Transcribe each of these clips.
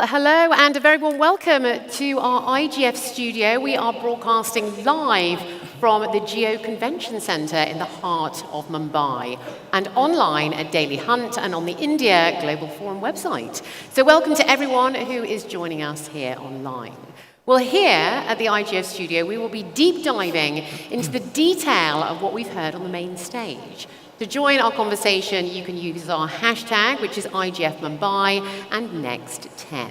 Well, hello and a very warm welcome to our IGF studio. We are broadcasting live from the Geo Convention Centre in the heart of Mumbai and online at Daily Hunt and on the India Global Forum website. So welcome to everyone who is joining us here online. Well, here at the IGF studio, we will be deep diving into the detail of what we've heard on the main stage. To join our conversation, you can use our hashtag, which is IGF Mumbai and Next10.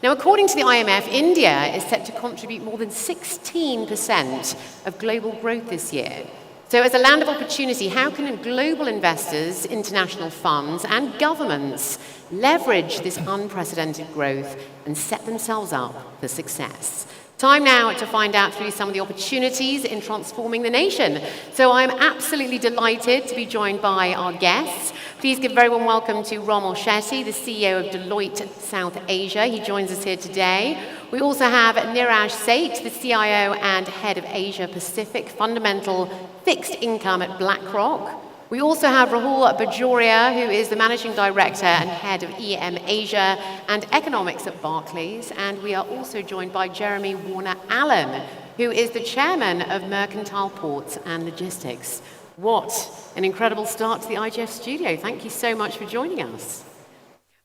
Now, according to the IMF, India is set to contribute more than 16% of global growth this year. So as a land of opportunity, how can global investors, international funds, and governments leverage this unprecedented growth and set themselves up for success? Time now to find out through some of the opportunities in transforming the nation. So I'm absolutely delighted to be joined by our guests. Please give a very warm welcome to Romal, Shetty, the CEO of Deloitte South Asia. He joins us here today. We also have Neeraj, Seth, the CIO and head of Asia Pacific Fundamental Fixed Income at BlackRock. We also have Rahul Bajoria, who is the Managing Director and Head of EM Asia and Economics at Barclays. And we are also joined by Jeremy Warner-Allen, who is the Chairman of Mercantile Ports and Logistics. What an incredible start to the IGF studio. Thank you so much for joining us.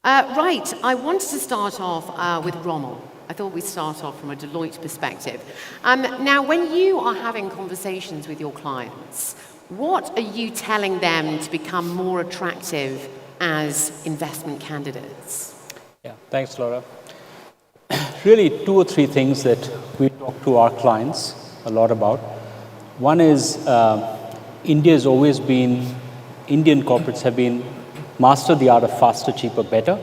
Right, I wanted to start off with Romal. I thought we'd start off from a Deloitte perspective. Now, when you are having conversations with your clients, what are you telling them to become more attractive as investment candidates? Yeah, thanks, Laura. Really, two or three things that we talk to our clients a lot about. One is India has always been, Indian corporates have been master the art of faster, cheaper, better.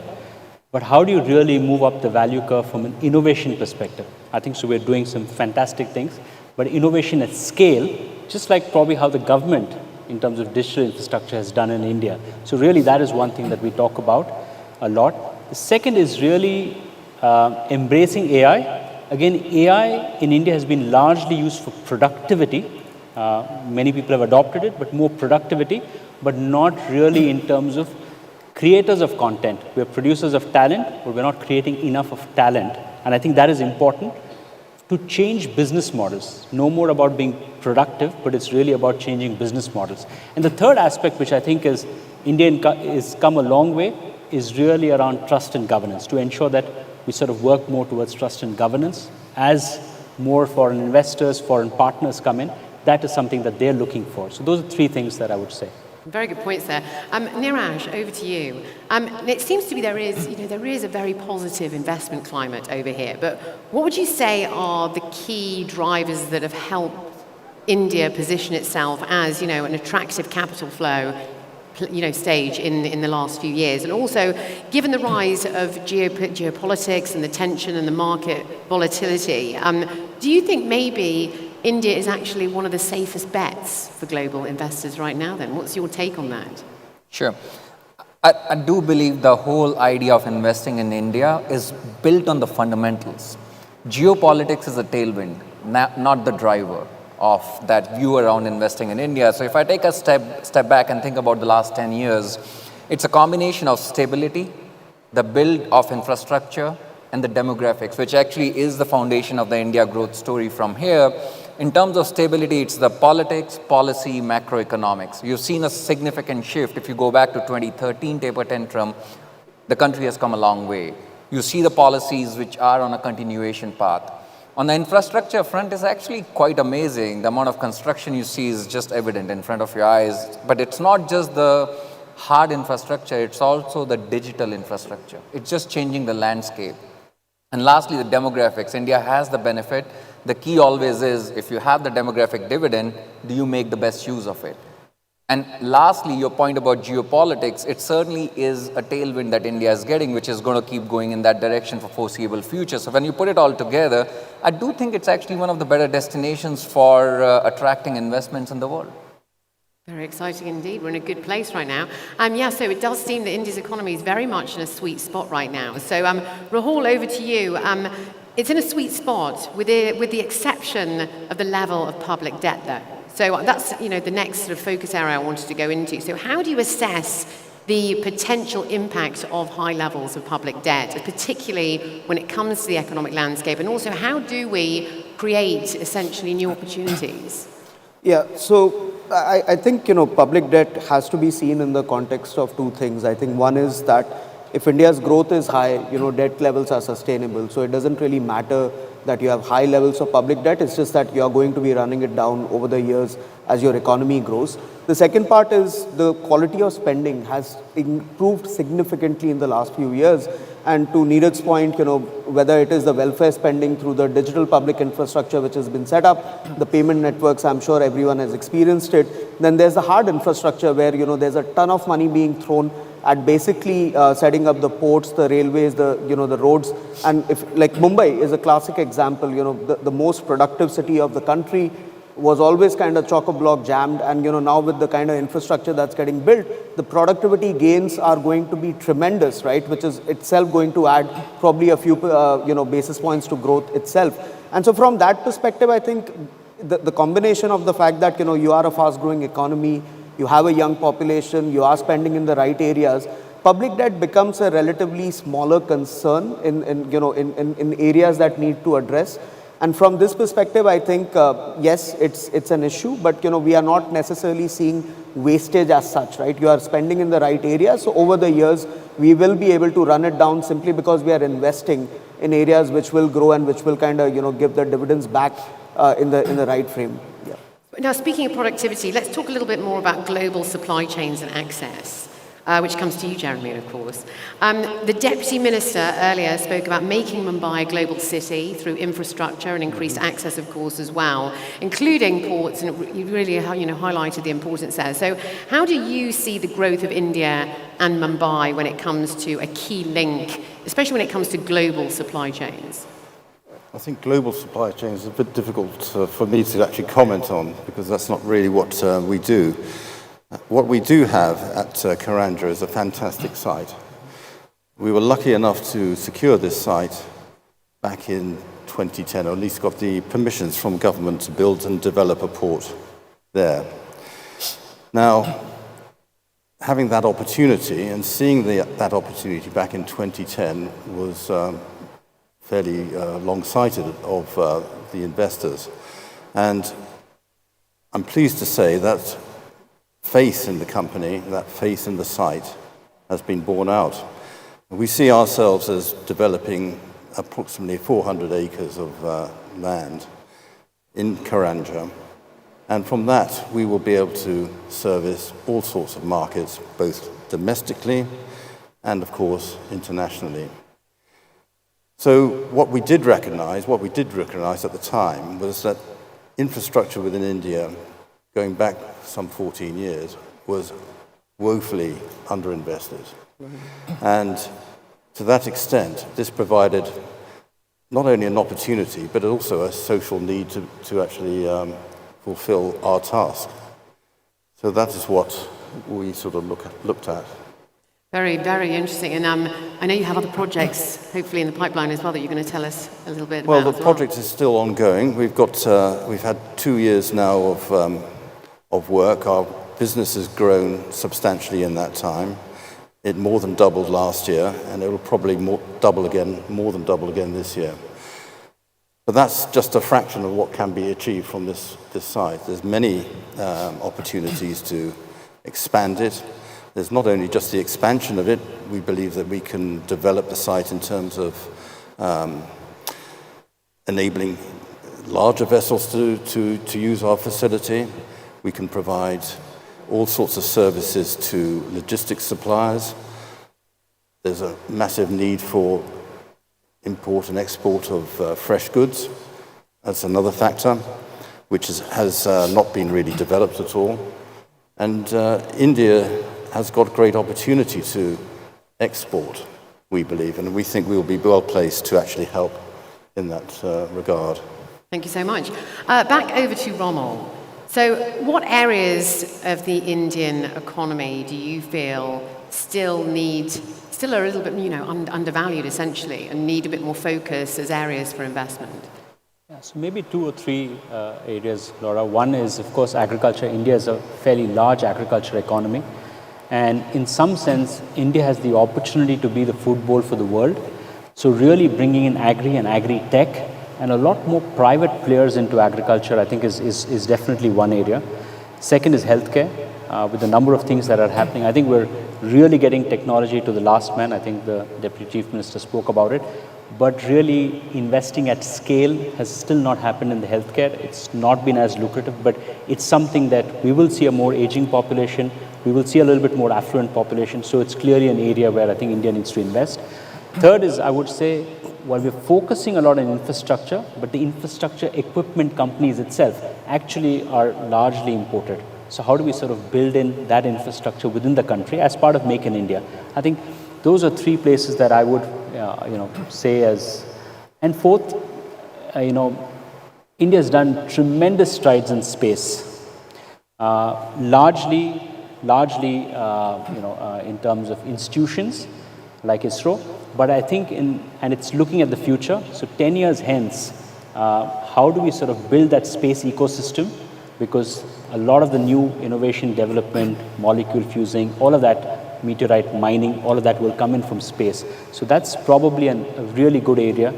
But how do you really move up the value curve from an innovation perspective? I think so we're doing some fantastic things, but innovation at scale, just like probably how the government in terms of digital infrastructure has done in India. So really that is one thing that we talk about a lot. The second is really embracing AI. Again, AI in India has been largely used for productivity. Many people have adopted it, but more productivity, but not really in terms of creators of content. We're producers of talent, but we're not creating enough of talent. And I think that is important to change business models. No more about being productive, but it's really about changing business models. And the third aspect, which I think is India has come a long way, is really around trust and governance, to ensure that we sort of work more towards trust and governance. As more foreign investors, foreign partners come in, that is something that they're looking for. So those are three things that I would say. Very good points there. Neeraj, over to you. It seems to be there is a very positive investment climate over here. But what would you say are the key drivers that have helped India position itself as, an attractive capital flow, stage in the last few years? And also, given the rise of geopolitics and the tension and the market volatility, do you think maybe India is actually one of the safest bets for global investors right now then? What's your take on that? Sure. I do believe the whole idea of investing in India is built on the fundamentals. Geopolitics is a tailwind, not the driver of that view around investing in India. So if I take a step back and think about the last 10 years, it's a combination of stability, the build of infrastructure, and the demographics, which actually is the foundation of the India growth story from here. In terms of stability, it's the politics, policy, macroeconomics. You've seen a significant shift. If you go back to 2013 taper tantrum, the country has come a long way. You see the policies which are on a continuation path. On the infrastructure front is actually quite amazing. The amount of construction you see is just evident in front of your eyes. But it's not just the hard infrastructure, it's also the digital infrastructure. It's just changing the landscape. And lastly, the demographics. India has the benefit. The key always is, if you have the demographic dividend, do you make the best use of it? And lastly, your point about geopolitics, it certainly is a tailwind that India is getting, which is going to keep going in that direction for foreseeable future. So when you put it all together, I do think it's actually one of the better destinations for attracting investments in the world. Very exciting indeed. We're in a good place right now. So it does seem that India's economy is very much in a sweet spot right now. So Rahul, over to you. It's in a sweet spot with the exception of the level of public debt, though. So that's the next sort of focus area I wanted to go into. So how do you assess the potential impact of high levels of public debt, particularly when it comes to the economic landscape, and also how do we create essentially new opportunities? Yeah, so I think, public debt has to be seen in the context of two things. I think one is that if India's growth is high, debt levels are sustainable. So it doesn't really matter that you have high levels of public debt. It's just that you're going to be running it down over the years as your economy grows. The second part is the quality of spending has improved significantly in the last few years. And to Neeraj's point, whether it is the welfare spending through the digital public infrastructure which has been set up, the payment networks, I'm sure everyone has experienced it. Then there's the hard infrastructure where, there's a ton of money being thrown at basically setting up the ports, the railways, the roads. And if like Mumbai is a classic example, the most productive city of the country was always kind of chock-a-block jammed, and now with the kind of infrastructure that's getting built, the productivity gains are going to be tremendous, right? Which is itself going to add probably a few basis points to growth itself. And so from that perspective, I think the combination of the fact that you are a fast-growing economy, you have a young population, you are spending in the right areas, public debt becomes a relatively smaller concern in areas that need to address. And from this perspective, I think, yes, it's an issue, but we are not necessarily seeing wastage as such, right? You are spending in the right areas. So over the years, we will be able to run it down simply because we are investing in areas which will grow and which will kind of, give the dividends back in the right frame. Yeah. Now, speaking of productivity, let's talk a little bit more about global supply chains and access. Which comes to you, Jeremy, of course. The Deputy Minister earlier spoke about making Mumbai a global city through infrastructure and increased access, of course, as well, including ports, and you really highlighted the importance there. So how do you see the growth of India and Mumbai when it comes to a key link, especially when it comes to global supply chains? I think global supply chains is a bit difficult for me to actually comment on, because that's not really what we do. What we do have at Karanja is a fantastic site. We were lucky enough to secure this site back in 2010, or at least got the permissions from government to build and develop a port there. Now, having that opportunity and seeing that opportunity back in 2010 was fairly long-sighted of the investors. And I'm pleased to say that faith in the company, that faith in the site has been borne out. We see ourselves as developing approximately 400 acres of land in Karanja, and from that we will be able to service all sorts of markets, both domestically and of course internationally. So what we did recognize at the time was that infrastructure within India, going back some 14 years, was woefully underinvested. And to that extent, this provided not only an opportunity, but also a social need to actually fulfill our task. So that is what we sort of looked at. Very, very interesting. And I know you have other projects, hopefully in the pipeline as well, that you're going to tell us a little bit about. Well, the project is still ongoing. We've had 2 years now of work. Our business has grown substantially in that time. It more than doubled last year, and it will probably more than double again this year. But that's just a fraction of what can be achieved from this site. There's many opportunities to expand it. There's not only just the expansion of it. We believe that we can develop the site in terms of enabling larger vessels to use our facility. We can provide all sorts of services to logistics suppliers. There's a massive need for import and export of fresh goods. That's another factor, which has not been really developed at all. And India has got great opportunity to export, we believe, and we think we will be well placed to actually help in that regard. Thank you so much. Back over to Romal. So what areas of the Indian economy do you feel still are a little bit, undervalued essentially, and need a bit more focus as areas for investment? Yeah, so maybe 2 or 3 areas, Laura. One is, of course, agriculture. India is a fairly large agriculture economy, And in some sense, India has the opportunity to be the food bowl for the world. So really bringing in agri and agri-tech and a lot more private players into agriculture, I think is definitely one area. Second is healthcare, with the number of things that are happening. I think we're really getting technology to the last man. I think the Deputy Chief Minister spoke about it. But really investing at scale has still not happened in the healthcare. It's not been as lucrative, but it's something that we will see a more aging population. We will see a little bit more affluent population. So it's clearly an area where I think India needs to invest. Third is, I would say, while we're focusing a lot on infrastructure, but the infrastructure equipment companies itself actually are largely imported. So how do we sort of build in that infrastructure within the country as part of Make in India? I think those are three places that I would, say as. And fourth, India has done tremendous strides in space, largely, in terms of institutions like ISRO. But I think and it's looking at the future. So 10 years hence, how do we sort of build that space ecosystem? Because a lot of the new innovation development, molecule fusing, all of that, meteorite mining, all of that will come in from space. So that's probably a really good area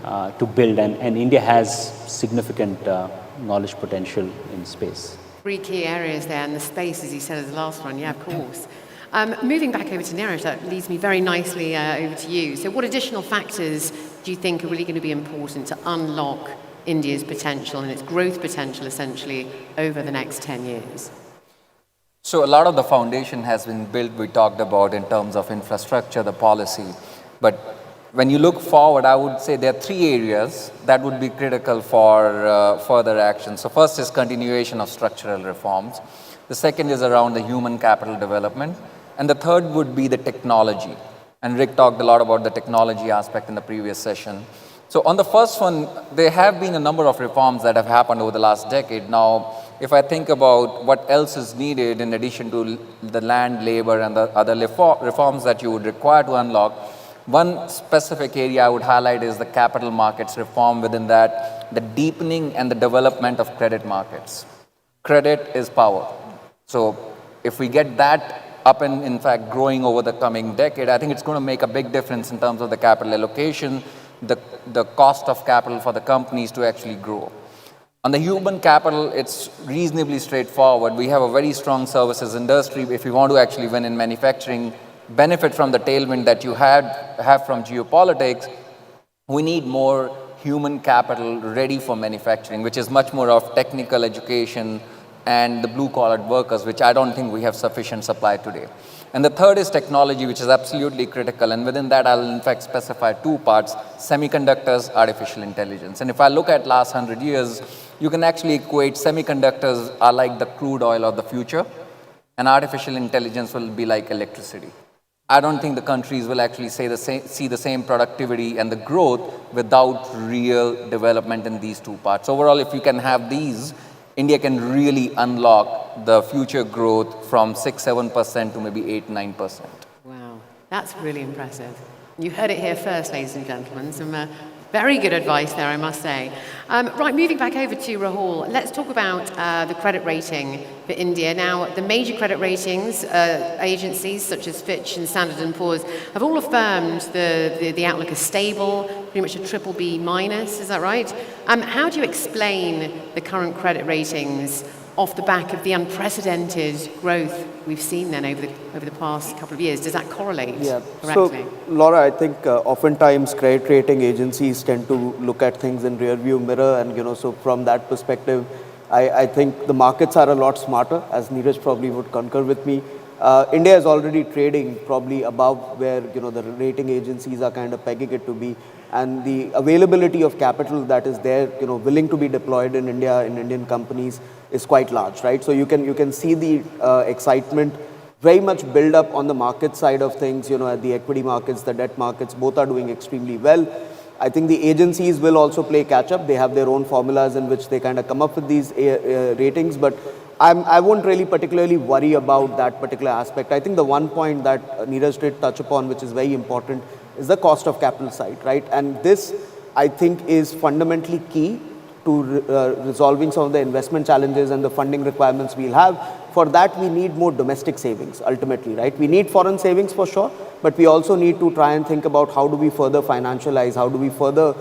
to build. And India has significant knowledge potential in space. Three key areas there, and the space, as you said, is the last one. Yeah, of course. Moving back over to Neeraj, that leads me very nicely over to you. So what additional factors do you think are really going to be important to unlock India's potential and its growth potential, essentially, over the next 10 years? So a lot of the foundation has been built, we talked about, in terms of infrastructure, the policy. But when you look forward, I would say there are three areas that would be critical for further action. So first is continuation of structural reforms. The second is around the human capital development. And the third would be the technology. And Rick talked a lot about the technology aspect in the previous session. So on the first one, there have been a number of reforms that have happened over the last decade. Now, if I think about what else is needed in addition to the land, labor, and the other reforms that you would require to unlock, one specific area I would highlight is the capital markets reform. Within that, the deepening and the development of credit markets. Credit is power. So if we get that up and in fact growing over the coming decade, I think it's going to make a big difference in terms of the capital allocation, the cost of capital for the companies to actually grow. On the human capital, it's reasonably straightforward. We have a very strong services industry. If we want to actually win in manufacturing, benefit from the tailwind that you have from geopolitics, we need more human capital ready for manufacturing, which is much more of technical education and the blue-collar workers, which I don't think we have sufficient supply today. And the third is technology, which is absolutely critical. And within that, I'll in fact specify two parts: semiconductors, artificial intelligence. And if I look at last 100 years, you can actually equate semiconductors are like the crude oil of the future, and artificial intelligence will be like electricity. I don't think the countries will actually see the same productivity and the growth without real development in these two parts. Overall, if you can have these, India can really unlock the future growth from 6-7% to maybe 8-9%. Wow, that's really impressive. You heard it here first, ladies and gentlemen. Some very good advice there, I must say. Right, moving back over to Rahul, let's talk about the credit rating for India. Now, the major credit ratings agencies, such as Fitch and Standard & Poor's, have all affirmed the outlook is stable, pretty much a BBB minus, is that right? How do you explain the current credit ratings off the back of the unprecedented growth we've seen then over the past couple of years? Does that correlate correctly? So, Laura, I think oftentimes credit rating agencies tend to look at things in rear view mirror, and so from that perspective, I think the markets are a lot smarter, as Neeraj probably would concur with me. India is already trading probably above where the rating agencies are kind of pegging it to be, and the availability of capital that is there, willing to be deployed in India, in Indian companies, is quite large, right? So you can see the excitement very much build up on the market side of things. At the equity markets, the debt markets, both are doing extremely well. I think the agencies will also play catch up. They have their own formulas in which they kind of come up with these ratings, but I won't really particularly worry about that particular aspect. I think the one point that Neeraj did touch upon, which is very important, is the cost of capital side, right? And this, I think, is fundamentally key to resolving some of the investment challenges and the funding requirements we'll have. for that, we need more domestic savings, ultimately, right? We need foreign savings for sure, but we also need to try and think about how do we further financialize, how do we further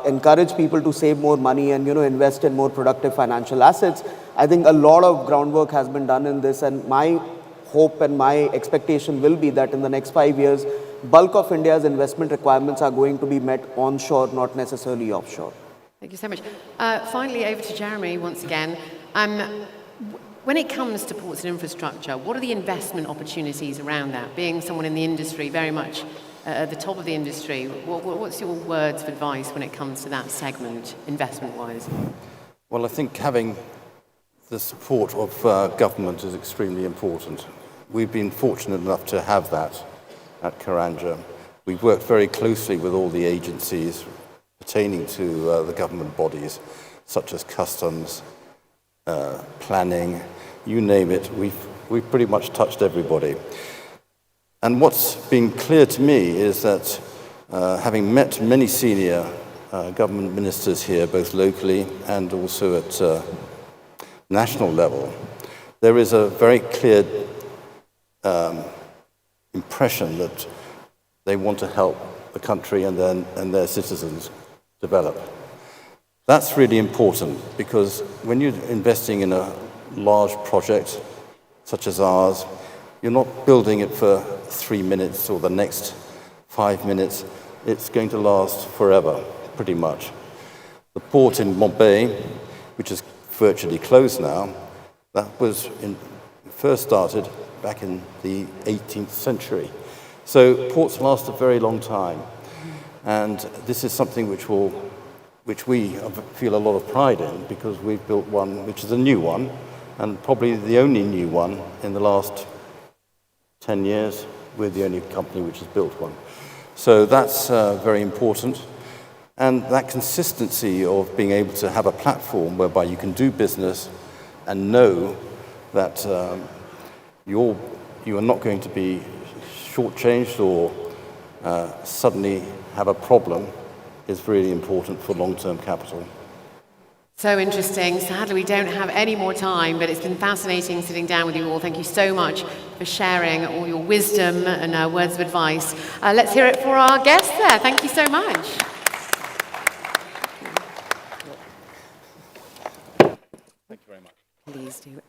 encourage people to save more money and, invest in more productive financial assets. I think a lot of groundwork has been done in this, and my hope and my expectation will be that in the next 5 years, bulk of India's investment requirements are going to be met onshore, not necessarily offshore. Thank you so much. Finally, over to Jeremy once again. When it comes to ports and infrastructure, what are the investment opportunities around that? Being someone in the industry, very much at the top of the industry, what's your words of advice when it comes to that segment, investment-wise? Well, I think having the support of government is extremely important. We've been fortunate enough to have that at Karanja. We've worked very closely with all the agencies pertaining to the government bodies, such as customs, planning, you name it. We've pretty much touched everybody. And what's been clear to me is that having met many senior government ministers here, both locally and also at national level, there is a very clear impression that they want to help the country and their citizens develop. That's really important, because when you're investing in a large project such as ours, you're not building it for 3 minutes or the next 5 minutes. It's going to last forever, pretty much. The port in Mumbai, which is virtually closed now, that was first started back in the 18th century. So ports last a very long time. And this is something which we feel a lot of pride in, because we've built one which is a new one, and probably the only new one in the last 10 years. We're the only company which has built one. So that's very important. And that consistency of being able to have a platform whereby you can do business and know that you are not going to be shortchanged or suddenly have a problem is really important for long-term capital. So interesting. Sadly, we don't have any more time, but it's been fascinating sitting down with you all. Thank you so much for sharing all your wisdom and words of advice. Let's hear it for our guests there. Thank you so much. Thank you very much. Please do.